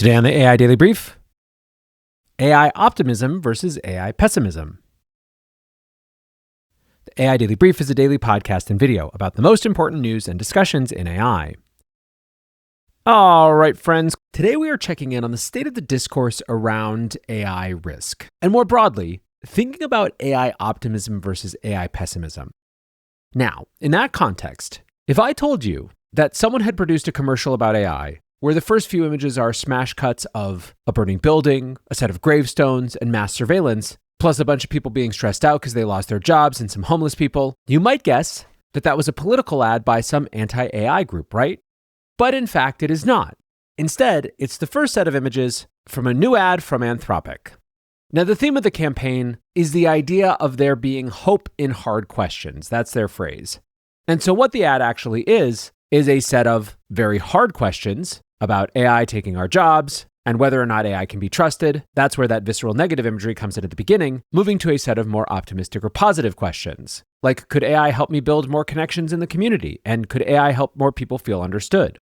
Today on the AI Daily Brief, AI Optimism versus AI Pessimism. The AI Daily Brief is a daily podcast and video about the most important news and discussions in AI. All right, friends, today we are checking in on the state of the discourse around AI risk, and more broadly, thinking about AI optimism versus AI pessimism. Now, in that context, if I told you that someone had produced a commercial about AI, where the first few images are smash cuts of a burning building, a set of gravestones, and mass surveillance, plus a bunch of people being stressed out because they lost their jobs and some homeless people, you might guess that that was a political ad by some anti-AI group, right? But in fact, it is not. Instead, it's the first set of images from a new ad from Anthropic. Now, the theme of the campaign is the idea of there being hope in hard questions. That's their phrase. And so what the ad actually is a set of very hard questions about AI taking our jobs and whether or not AI can be trusted. That's where that visceral negative imagery comes in at the beginning, moving to a set of more optimistic or positive questions. Like, could AI help me build more connections in the community? And could AI help more people feel understood?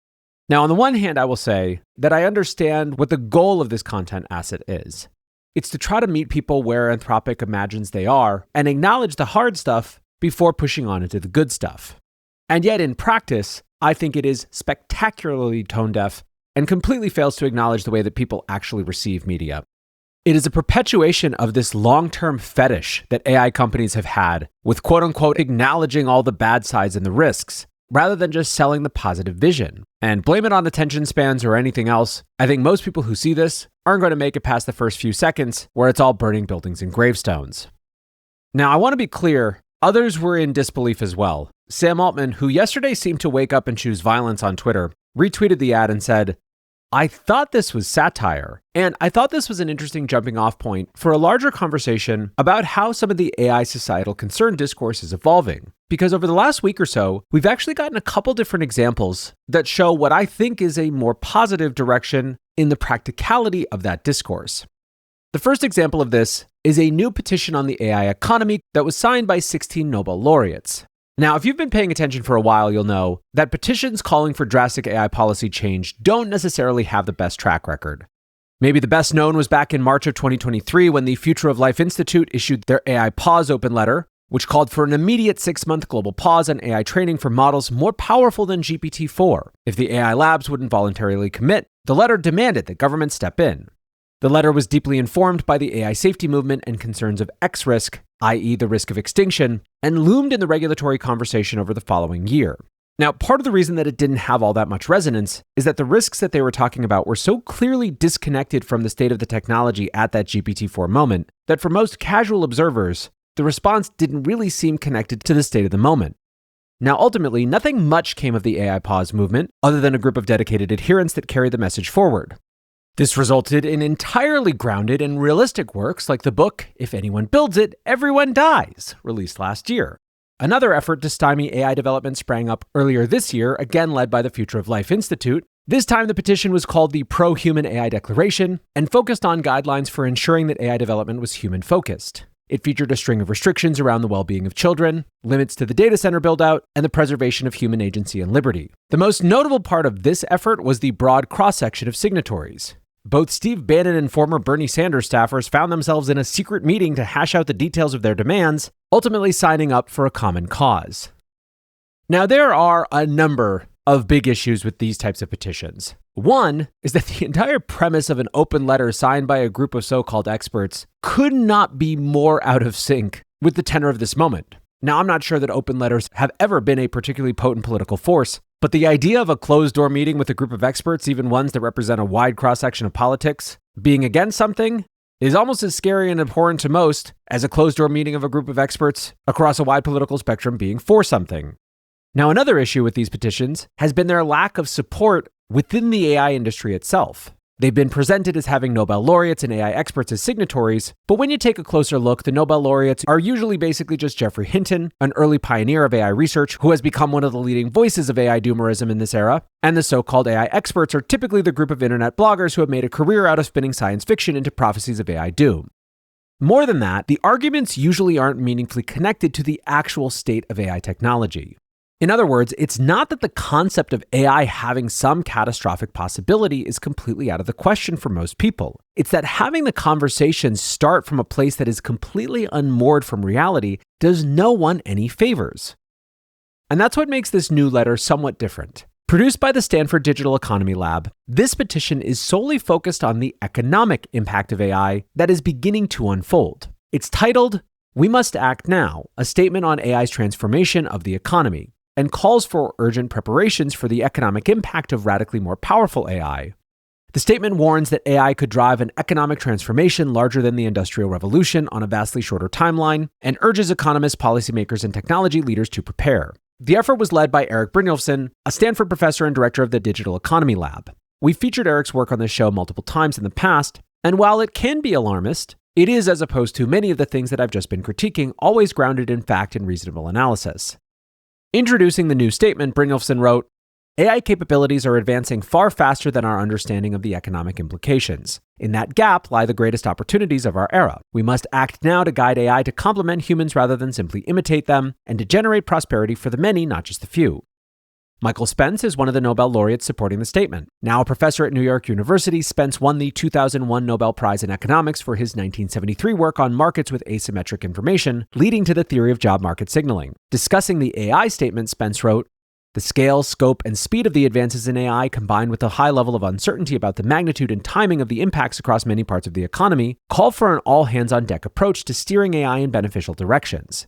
Now, on the one hand, I will say that I understand what the goal of this content asset is. It's to try to meet people where Anthropic imagines they are and acknowledge the hard stuff before pushing on into the good stuff. And yet, in practice, I think it is spectacularly tone-deaf and completely fails to acknowledge the way that people actually receive media. It is a perpetuation of this long-term fetish that AI companies have had with quote-unquote acknowledging all the bad sides and the risks, rather than just selling the positive vision. And blame it on attention spans or anything else, I think most people who see this aren't going to make it past the first few seconds where it's all burning buildings and gravestones. Now, I want to be clear, others were in disbelief as well. Sam Altman, who yesterday seemed to wake up and choose violence on Twitter, retweeted the ad and said, "I thought this was satire." And I thought this was an interesting jumping off point for a larger conversation about how some of the AI societal concern discourse is evolving. Because over the last week or so, we've actually gotten a couple different examples that show what I think is a more positive direction in the practicality of that discourse. The first example of this is a new petition on the AI economy that was signed by 16 Nobel laureates. Now, if you've been paying attention for a while, you'll know that petitions calling for drastic AI policy change don't necessarily have the best track record. Maybe the best known was back in March of 2023 when the Future of Life Institute issued their AI Pause open letter, which called for an immediate 6-month global pause on AI training for models more powerful than GPT-4. If the AI labs wouldn't voluntarily commit, the letter demanded that governments step in. The letter was deeply informed by the AI safety movement and concerns of X risk, i.e. the risk of extinction, and loomed in the regulatory conversation over the following year. Now, part of the reason that it didn't have all that much resonance is that the risks that they were talking about were so clearly disconnected from the state of the technology at that GPT-4 moment that for most casual observers, the response didn't really seem connected to the state of the moment. Now, ultimately, nothing much came of the AI Pause movement other than a group of dedicated adherents that carried the message forward. This resulted in entirely grounded and realistic works like the book, If Anyone Builds It, Everyone Dies, released last year. Another effort to stymie AI development sprang up earlier this year, again led by the Future of Life Institute. This time, the petition was called the Pro-Human AI Declaration and focused on guidelines for ensuring that AI development was human-focused. It featured a string of restrictions around the well-being of children, limits to the data center build-out, and the preservation of human agency and liberty. The most notable part of this effort was the broad cross-section of signatories. Both Steve Bannon and former Bernie Sanders staffers found themselves in a secret meeting to hash out the details of their demands, ultimately signing up for a common cause. Now, there are a number of big issues with these types of petitions. One is that the entire premise of an open letter signed by a group of so-called experts could not be more out of sync with the tenor of this moment. Now, I'm not sure that open letters have ever been a particularly potent political force, but the idea of a closed-door meeting with a group of experts, even ones that represent a wide cross-section of politics, being against something is almost as scary and abhorrent to most as a closed-door meeting of a group of experts across a wide political spectrum being for something. Now, another issue with these petitions has been their lack of support within the AI industry itself. They've been presented as having Nobel laureates and AI experts as signatories, but when you take a closer look, the Nobel laureates are usually basically just Geoffrey Hinton, an early pioneer of AI research who has become one of the leading voices of AI doomerism in this era, and the so-called AI experts are typically the group of internet bloggers who have made a career out of spinning science fiction into prophecies of AI doom. More than that, the arguments usually aren't meaningfully connected to the actual state of AI technology. In other words, it's not that the concept of AI having some catastrophic possibility is completely out of the question for most people. It's that having the conversation start from a place that is completely unmoored from reality does no one any favors. And that's what makes this new letter somewhat different. Produced by the Stanford Digital Economy Lab, this petition is solely focused on the economic impact of AI that is beginning to unfold. It's titled, "We Must Act Now, a Statement on AI's Transformation of the Economy," and calls for urgent preparations for the economic impact of radically more powerful AI. The statement warns that AI could drive an economic transformation larger than the Industrial Revolution on a vastly shorter timeline, and urges economists, policymakers, and technology leaders to prepare. The effort was led by Erik Brynjolfsson, a Stanford professor and director of the Digital Economy Lab. We've featured Erik's work on this show multiple times in the past, and while it can be alarmist, it is, as opposed to many of the things that I've just been critiquing, always grounded in fact and reasonable analysis. Introducing the new statement, Brynjolfsson wrote, "AI capabilities are advancing far faster than our understanding of the economic implications. In that gap lie the greatest opportunities of our era. We must act now to guide AI to complement humans rather than simply imitate them, and to generate prosperity for the many, not just the few." Michael Spence is one of the Nobel laureates supporting the statement. Now a professor at New York University, Spence won the 2001 Nobel Prize in Economics for his 1973 work on markets with asymmetric information, leading to the theory of job market signaling. Discussing the AI statement, Spence wrote, "The scale, scope, and speed of the advances in AI, combined with a high level of uncertainty about the magnitude and timing of the impacts across many parts of the economy, call for an all-hands-on-deck approach to steering AI in beneficial directions."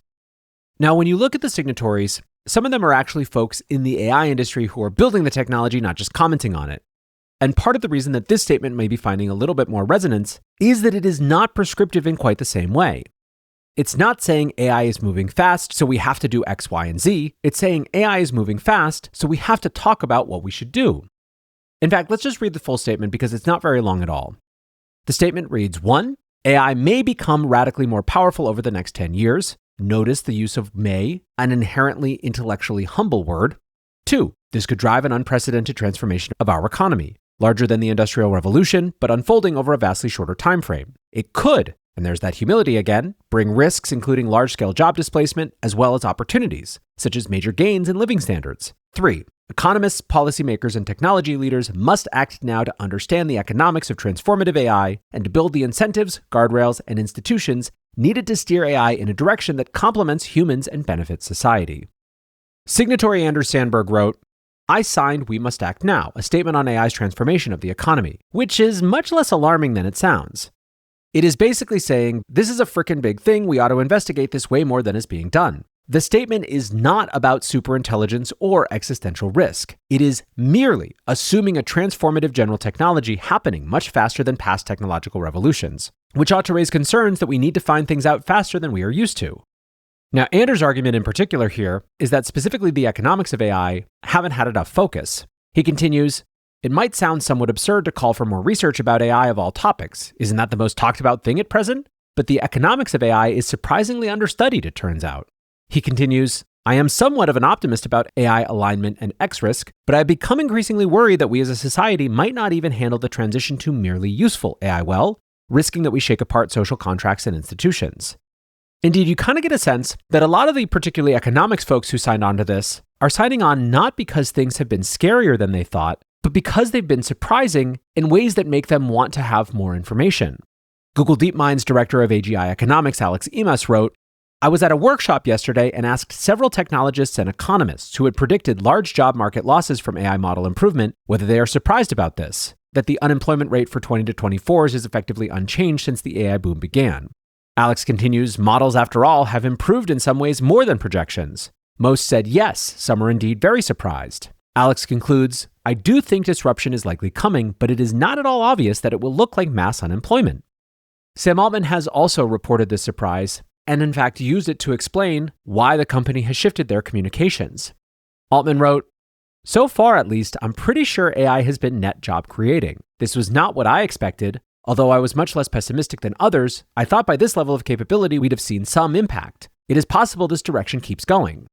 Now, when you look at the signatories, some of them are actually folks in the AI industry who are building the technology, not just commenting on it. And part of the reason that this statement may be finding a little bit more resonance is that it is not prescriptive in quite the same way. It's not saying AI is moving fast, so we have to do X, Y, and Z. It's saying AI is moving fast, so we have to talk about what we should do. In fact, let's just read the full statement because it's not very long at all. The statement reads, 1. AI may become radically more powerful over the next 10 years. Notice the use of may, an inherently intellectually humble word. 2. This could drive an unprecedented transformation of our economy, larger than the Industrial Revolution, but unfolding over a vastly shorter time frame. It could, and there's that humility again, bring risks including large-scale job displacement, as well as opportunities, such as major gains in living standards. 3. Economists, policymakers, and technology leaders must act now to understand the economics of transformative AI and to build the incentives, guardrails, and institutions needed to steer AI in a direction that complements humans and benefits society. Signatory Anders Sandberg wrote, "I signed We Must Act Now, a statement on AI's transformation of the economy," which is much less alarming than it sounds. It is basically saying, this is a frickin' big thing, we ought to investigate this way more than is being done. The statement is not about superintelligence or existential risk. It is merely assuming a transformative general technology happening much faster than past technological revolutions, which ought to raise concerns that we need to find things out faster than we are used to. Now, Anders' argument in particular here is that specifically the economics of AI haven't had enough focus. He continues, "It might sound somewhat absurd to call for more research about AI of all topics. Isn't that the most talked about thing at present? But the economics of AI is surprisingly understudied, it turns out." He continues, "I am somewhat of an optimist about AI alignment and X risk, but I've become increasingly worried that we as a society might not even handle the transition to merely useful AI well, risking that we shake apart social contracts and institutions." Indeed, you kind of get a sense that a lot of the particularly economics folks who signed on to this are signing on not because things have been scarier than they thought, but because they've been surprising in ways that make them want to have more information. Google DeepMind's director of AGI economics, Alex Emas, wrote, "I was at a workshop yesterday and asked several technologists and economists who had predicted large job market losses from AI model improvement whether they are surprised about this, that the unemployment rate for 20 to 24s is effectively unchanged since the AI boom began." Alex continues, "Models, after all, have improved in some ways more than projections. Most said yes, some are indeed very surprised." Alex concludes, "I do think disruption is likely coming, but it is not at all obvious that it will look like mass unemployment." Sam Altman has also reported this surprise, and in fact used it to explain why the company has shifted their communications. Altman wrote, "So far at least, I'm pretty sure AI has been net job creating. This was not what I expected. Although I was much less pessimistic than others, I thought by this level of capability we'd have seen some impact. It is possible this direction keeps going."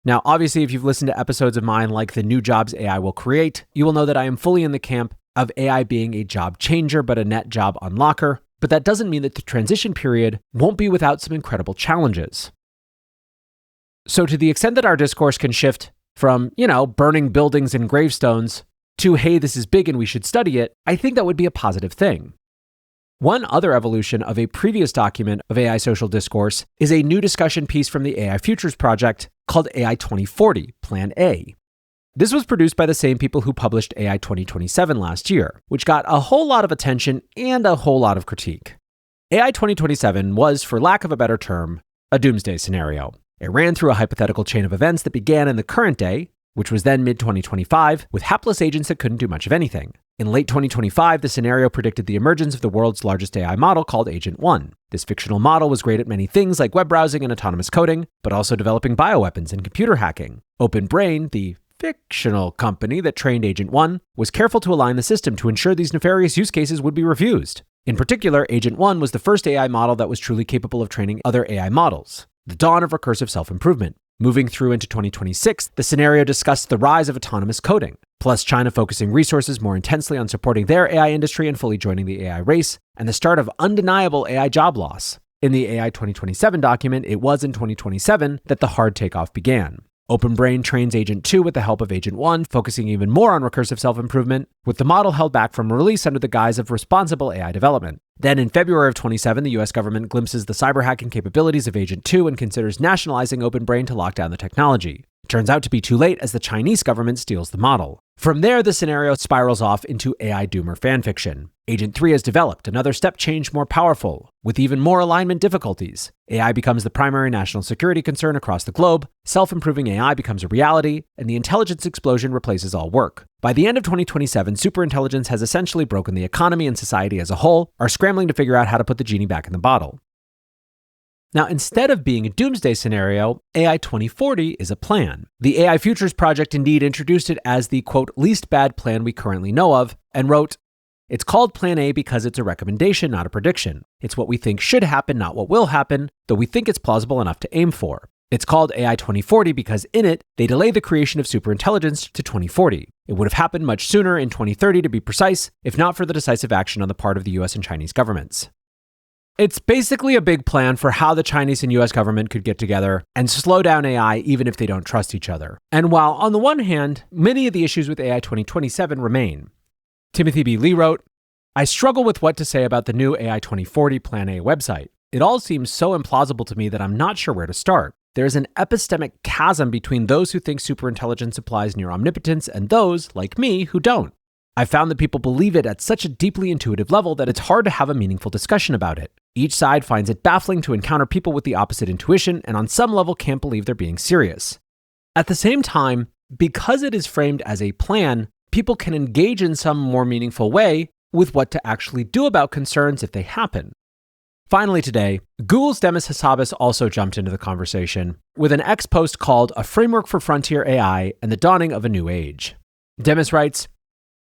Now, obviously, if you've listened to episodes of mine like the new jobs AI will create, you will know that I am fully in the camp of AI being a job changer but a net job unlocker. But that doesn't mean that the transition period won't be without some incredible challenges. So to the extent that our discourse can shift from, burning buildings and gravestones to, hey, this is big and we should study it, I think that would be a positive thing. One other evolution of a previous document of AI social discourse is a new discussion piece from the AI Futures Project called AI 2040, Plan A. This was produced by the same people who published AI 2027 last year, which got a whole lot of attention and a whole lot of critique. AI 2027 was, for lack of a better term, a doomsday scenario. It ran through a hypothetical chain of events that began in the current day, which was then mid-2025, with hapless agents that couldn't do much of anything. In late 2025, the scenario predicted the emergence of the world's largest AI model called Agent 1. This fictional model was great at many things like web browsing and autonomous coding, but also developing bioweapons and computer hacking. OpenBrain, the fictional company that trained Agent 1, was careful to align the system to ensure these nefarious use cases would be refused. In particular, Agent 1 was the first AI model that was truly capable of training other AI models, the dawn of recursive self-improvement. Moving through into 2026, the scenario discussed the rise of autonomous coding, plus China focusing resources more intensely on supporting their AI industry and fully joining the AI race, and the start of undeniable AI job loss. In the AI 2027 document, it was in 2027 that the hard takeoff began. OpenBrain trains Agent 2 with the help of Agent 1, focusing even more on recursive self-improvement, with the model held back from release under the guise of responsible AI development. Then in February of 2027, the US government glimpses the cyber hacking capabilities of Agent 2 and considers nationalizing OpenBrain to lock down the technology. It turns out to be too late as the Chinese government steals the model. From there, the scenario spirals off into AI doomer fanfiction. Agent 3 is developed, another step change more powerful, with even more alignment difficulties. AI becomes the primary national security concern across the globe, self-improving AI becomes a reality, and the intelligence explosion replaces all work. By the end of 2027, superintelligence has essentially broken the economy and society as a whole, are scrambling to figure out how to put the genie back in the bottle. Now, instead of being a doomsday scenario, AI 2040 is a plan. The AI Futures Project indeed introduced it as the, quote, least bad plan we currently know of, and wrote, "It's called Plan A because it's a recommendation, not a prediction. It's what we think should happen, not what will happen, though we think it's plausible enough to aim for. It's called AI 2040 because in it, they delay the creation of superintelligence to 2040. It would have happened much sooner, in 2030 to be precise, if not for the decisive action on the part of the US and Chinese governments." It's basically a big plan for how the Chinese and US government could get together and slow down AI even if they don't trust each other. And while on the one hand, many of the issues with AI 2027 remain. Timothy B. Lee wrote, "I struggle with what to say about the new AI 2040 Plan A website. It all seems so implausible to me that I'm not sure where to start. There is an epistemic chasm between those who think superintelligence applies near omnipotence and those, like me, who don't. I've found that people believe it at such a deeply intuitive level that it's hard to have a meaningful discussion about it. Each side finds it baffling to encounter people with the opposite intuition and on some level can't believe they're being serious. At the same time, because it is framed as a plan, people can engage in some more meaningful way with what to actually do about concerns if they happen." Finally today, Google's Demis Hassabis also jumped into the conversation with an X post called "A Framework for Frontier AI and the Dawning of a New Age." Demis writes,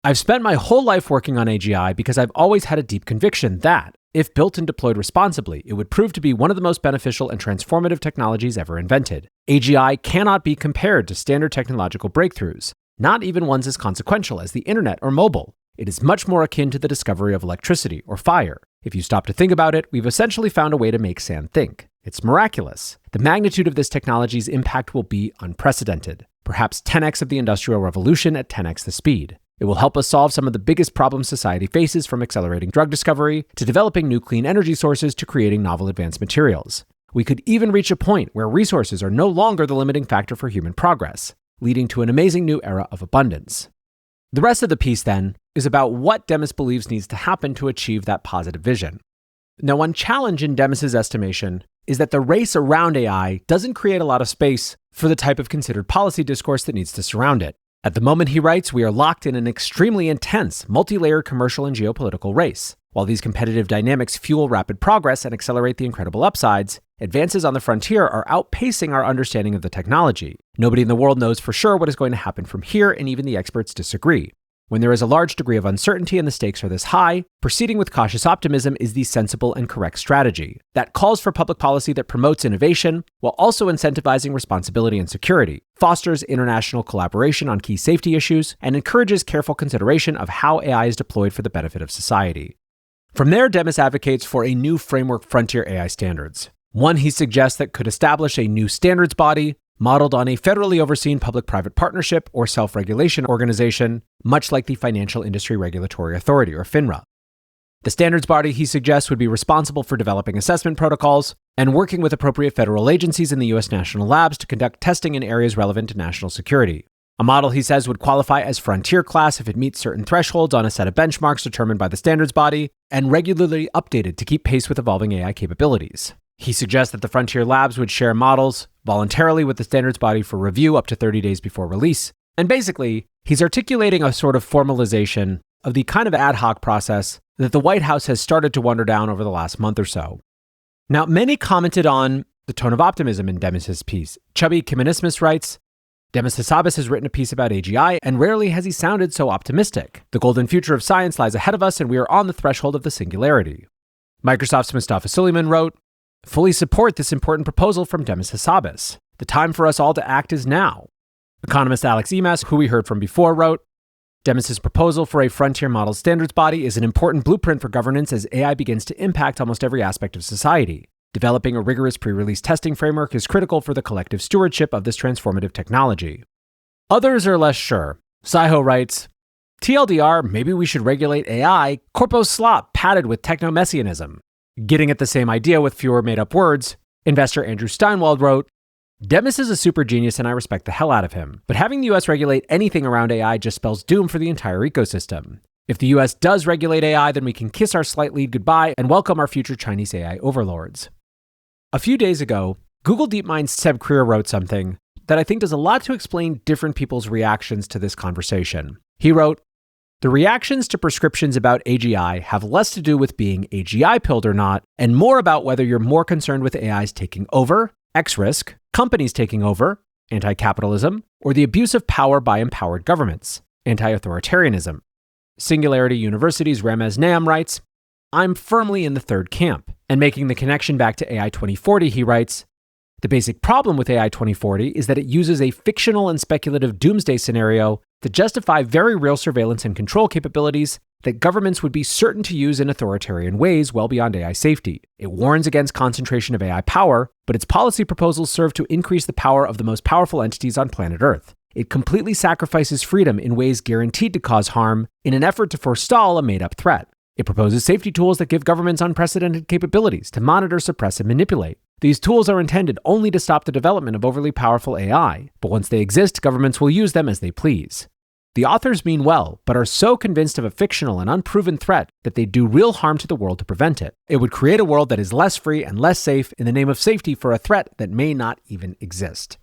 "I've spent my whole life working on AGI because I've always had a deep conviction that, if built and deployed responsibly, it would prove to be one of the most beneficial and transformative technologies ever invented. AGI cannot be compared to standard technological breakthroughs, not even ones as consequential as the internet or mobile. It is much more akin to the discovery of electricity or fire. If you stop to think about it, we've essentially found a way to make sand think. It's miraculous. The magnitude of this technology's impact will be unprecedented, perhaps 10x of the Industrial Revolution at 10x the speed. It will help us solve some of the biggest problems society faces, from accelerating drug discovery to developing new clean energy sources to creating novel advanced materials. We could even reach a point where resources are no longer the limiting factor for human progress, leading to an amazing new era of abundance." The rest of the piece, then, is about what Demis believes needs to happen to achieve that positive vision. Now, one challenge in Demis's estimation is that the race around AI doesn't create a lot of space for the type of considered policy discourse that needs to surround it. At the moment, he writes, we are locked in an extremely intense, multi-layered commercial and geopolitical race. While these competitive dynamics fuel rapid progress and accelerate the incredible upsides, advances on the frontier are outpacing our understanding of the technology. Nobody in the world knows for sure what is going to happen from here, and even the experts disagree. When there is a large degree of uncertainty and the stakes are this high, proceeding with cautious optimism is the sensible and correct strategy. That calls for public policy that promotes innovation while also incentivizing responsibility and security, fosters international collaboration on key safety issues, and encourages careful consideration of how AI is deployed for the benefit of society. From there, Demis advocates for a new framework frontier AI standards. One he suggests that could establish a new standards body, modeled on a federally overseen public-private partnership or self-regulation organization, much like the Financial Industry Regulatory Authority, or FINRA. The standards body, he suggests, would be responsible for developing assessment protocols and working with appropriate federal agencies in the U.S. national labs to conduct testing in areas relevant to national security. A model, he says, would qualify as frontier class if it meets certain thresholds on a set of benchmarks determined by the standards body and regularly updated to keep pace with evolving AI capabilities. He suggests that the frontier labs would share models voluntarily with the standards body for review up to 30 days before release. And basically, he's articulating a sort of formalization of the kind of ad hoc process that the White House has started to wander down over the last month or so. Now, many commented on the tone of optimism in Demis's piece. Chubby Kimonismus writes, Demis Hassabis has written a piece about AGI, and rarely has he sounded so optimistic. The golden future of science lies ahead of us, and we are on the threshold of the singularity. Microsoft's Mustafa Suleyman wrote, fully support this important proposal from Demis Hassabis. The time for us all to act is now. Economist Alex Emas, who we heard from before, wrote, Demis's proposal for a frontier model standards body is an important blueprint for governance as AI begins to impact almost every aspect of society. Developing a rigorous pre-release testing framework is critical for the collective stewardship of this transformative technology. Others are less sure. Saiho writes, TLDR, maybe we should regulate AI, corpo slop padded with techno-messianism. Getting at the same idea with fewer made-up words, investor Andrew Steinwald wrote, Demis is a super genius and I respect the hell out of him, but having the US regulate anything around AI just spells doom for the entire ecosystem. If the US does regulate AI, then we can kiss our slight lead goodbye and welcome our future Chinese AI overlords. A few days ago, Google DeepMind's Seb Krier wrote something that I think does a lot to explain different people's reactions to this conversation. He wrote, the reactions to prescriptions about AGI have less to do with being AGI pilled or not, and more about whether you're more concerned with AI's taking over, X-risk, companies taking over, anti-capitalism, or the abuse of power by empowered governments, anti-authoritarianism. Singularity University's Ramez Naam writes, I'm firmly in the third camp. And making the connection back to AI 2040, he writes, the basic problem with AI 2040 is that it uses a fictional and speculative doomsday scenario to justify very real surveillance and control capabilities that governments would be certain to use in authoritarian ways well beyond AI safety. It warns against concentration of AI power, but its policy proposals serve to increase the power of the most powerful entities on planet Earth. It completely sacrifices freedom in ways guaranteed to cause harm in an effort to forestall a made-up threat. It proposes safety tools that give governments unprecedented capabilities to monitor, suppress, and manipulate. These tools are intended only to stop the development of overly powerful AI, but once they exist, governments will use them as they please. The authors mean well, but are so convinced of a fictional and unproven threat that they do real harm to the world to prevent it. It would create a world that is less free and less safe in the name of safety for a threat that may not even exist.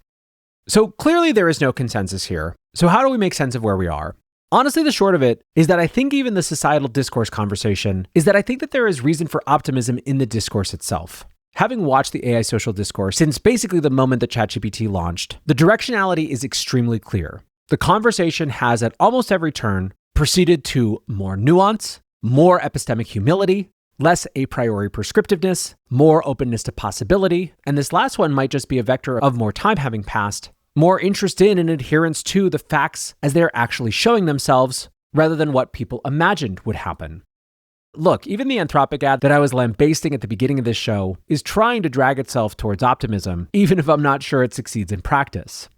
So clearly there is no consensus here. So how do we make sense of where we are? Honestly, the short of it is that I think even the societal discourse conversation is that I think that there is reason for optimism in the discourse itself. Having watched the AI social discourse since basically the moment that ChatGPT launched, the directionality is extremely clear. The conversation has at almost every turn proceeded to more nuance, more epistemic humility, less a priori prescriptiveness, more openness to possibility, and this last one might just be a vector of more time having passed, more interest in and adherence to the facts as they're actually showing themselves, rather than what people imagined would happen. Look, even the Anthropic ad that I was lambasting at the beginning of this show is trying to drag itself towards optimism, even if I'm not sure it succeeds in practice.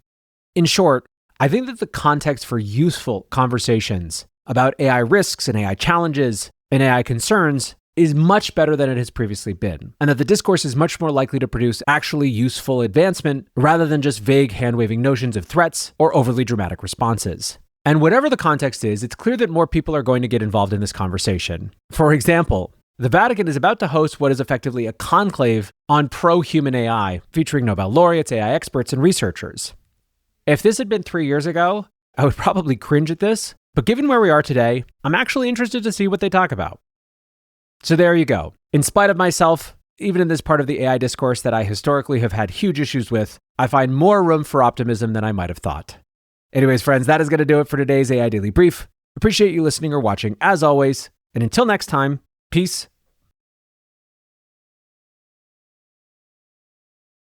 In short, I think that the context for useful conversations about AI risks and AI challenges and AI concerns is much better than it has previously been, and that the discourse is much more likely to produce actually useful advancement rather than just vague hand-waving notions of threats or overly dramatic responses. And whatever the context is, it's clear that more people are going to get involved in this conversation. For example, the Vatican is about to host what is effectively a conclave on pro-human AI, featuring Nobel laureates, AI experts, and researchers. If this had been 3 years ago, I would probably cringe at this, but given where we are today, I'm actually interested to see what they talk about. So there you go. In spite of myself, even in this part of the AI discourse that I historically have had huge issues with, I find more room for optimism than I might have thought. Anyways, friends, that is going to do it for today's AI Daily Brief. Appreciate you listening or watching as always. And until next time, peace